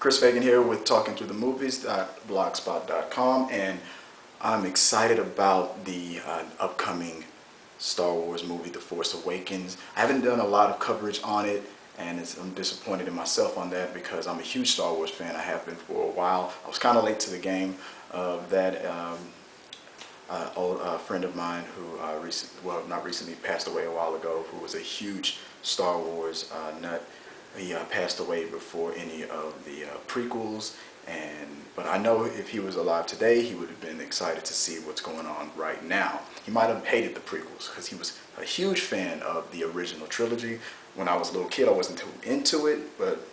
Chris Fagan here with Talking Through the Movies.blogspot.com, and I'm excited about the upcoming Star Wars movie, The Force Awakens. I haven't done a lot of coverage on it, and I'm disappointed in myself on that because I'm a huge Star Wars fan. I have been for a while. I was kind of late to the game. That old friend of mine who not recently, passed away a while ago, who was a huge Star Wars nut. He passed away before any of the prequels, but I know if he was alive today, he would have been excited to see what's going on right now. He might have hated the prequels because he was a huge fan of the original trilogy. When I was a little kid, I wasn't too into it, but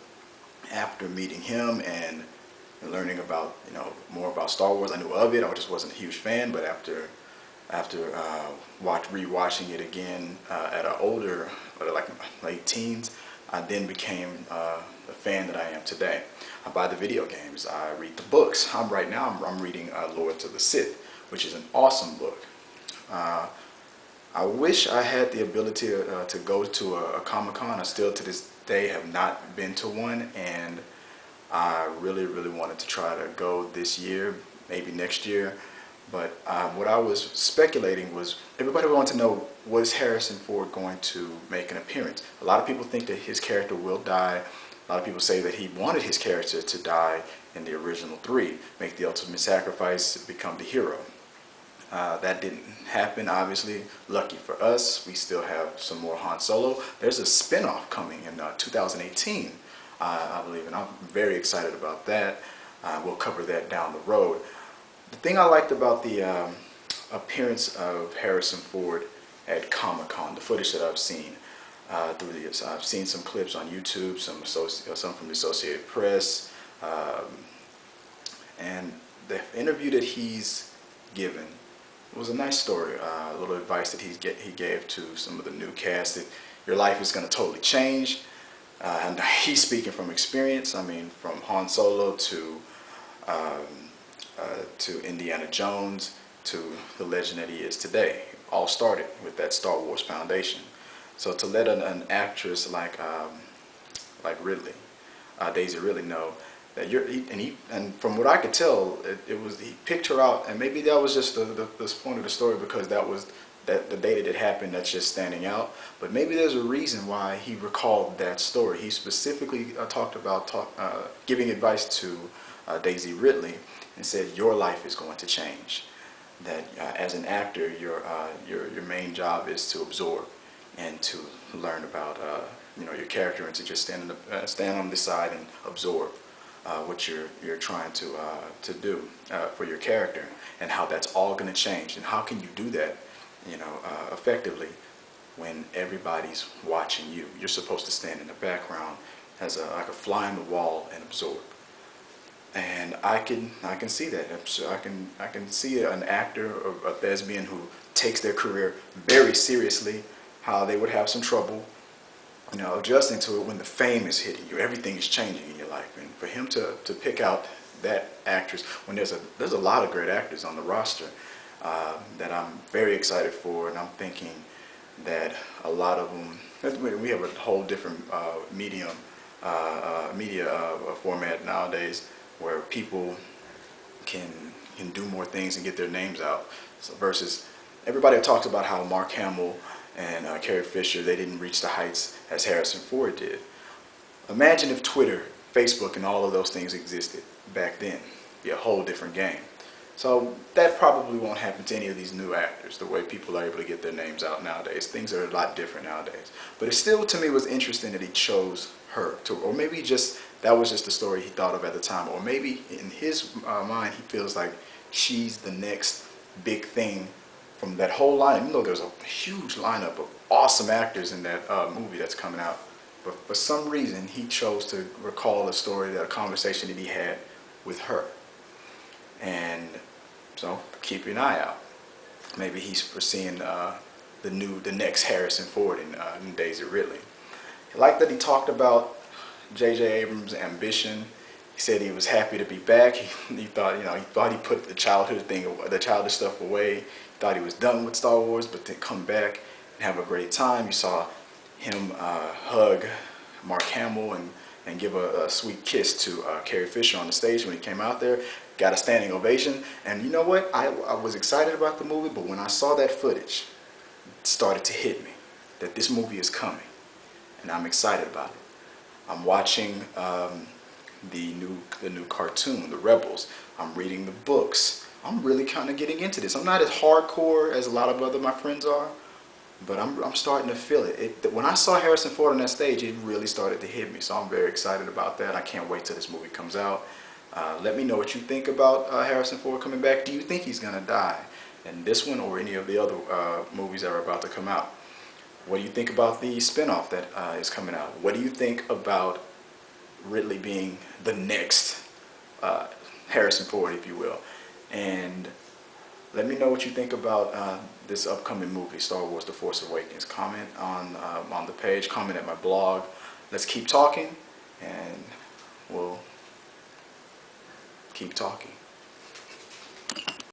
after meeting him and learning about, more about Star Wars, I knew of it. I just wasn't a huge fan, but after rewatching it again at an older, like late teens, I then became the fan that I am today. I buy the video games, I read the books. Right now I'm reading Lords of the Sith, which is an awesome book. I wish I had the ability to go to a Comic-Con. I still to this day have not been to one, and I really wanted to try to go this year, maybe next year. But what I was speculating was, everybody wanted to know, was Harrison Ford going to make an appearance? A lot of people think that his character will die. A lot of people say that he wanted his character to die in the original 3, make the ultimate sacrifice, become the hero. That didn't happen, obviously. Lucky for us, we still have some more Han Solo. There's a spin-off coming in 2018, I believe, and I'm very excited about that. We'll cover that down the road. The thing I liked about the appearance of Harrison Ford at Comic-Con, the footage that I've seen through this, I've seen some clips on YouTube, some from the Associated Press, and the interview that he's given was a nice story. A little advice that he gave to some of the new cast, that your life is going to totally change. And he's speaking from experience. I mean, from Han Solo to Indiana Jones to the legend that he is today. All started with that Star Wars foundation. So to let an actress like Ridley, Daisy Ridley, know that and from what I could tell, he picked her out, and maybe that was just the point of the story, because that was the day that it happened that's just standing out. But maybe there's a reason why he recalled that story. He specifically talked about giving advice to Daisy Ridley, and said, your life is going to change. That as an actor, your main job is to absorb and to learn about your character, and to just stand on the side and absorb what you're trying to do for your character, and how that's all going to change. And how can you do that effectively when everybody's watching you? You're supposed to stand in the background as like a fly on the wall and absorb. And I can see that. I can see an actor or a thespian who takes their career very seriously, how they would have some trouble, adjusting to it when the fame is hitting you. Everything is changing in your life, and for him to pick out that actress, when there's a lot of great actors on the roster that I'm very excited for, and I'm thinking that a lot of them, we have a whole different media format nowadays, where people can do more things and get their names out. So versus everybody talks about how Mark Hamill and Carrie Fisher, they didn't reach the heights as Harrison Ford did. Imagine if Twitter, Facebook, and all of those things existed back then. It'd be a whole different game. So that probably won't happen to any of these new actors, the way people are able to get their names out nowadays. Things are a lot different nowadays. But it still, to me, was interesting that he chose her, or maybe that was just the story he thought of at the time, or maybe in his mind he feels like she's the next big thing from that whole line. Even though there's a huge lineup of awesome actors in that movie that's coming out, but for some reason he chose to recall a story, a conversation that he had with her. And so keep an eye out. Maybe he's foreseeing the next Harrison Ford in Daisy Ridley. I like that he talked about J.J. Abrams' ambition. He said he was happy to be back. He thought he put the childish stuff away. He thought he was done with Star Wars, but to come back and have a great time. You saw him hug Mark Hamill and and give a sweet kiss to Carrie Fisher on the stage when he came out there. Got a standing ovation. And you know what? I was excited about the movie, but when I saw that footage, it started to hit me that this movie is coming, and I'm excited about it. I'm watching the new cartoon, The Rebels. I'm reading the books. I'm really kind of getting into this. I'm not as hardcore as a lot of my friends are, but I'm starting to feel it. When I saw Harrison Ford on that stage, it really started to hit me. So I'm very excited about that. I can't wait till this movie comes out. Let me know what you think about Harrison Ford coming back. Do you think he's going to die in this one or any of the other movies that are about to come out? What do you think about the spinoff that is coming out? What do you think about Ridley being the next Harrison Ford, if you will? And let me know what you think about this upcoming movie, Star Wars: The Force Awakens. Comment on the page, comment at my blog. Let's keep talking, and we'll keep talking.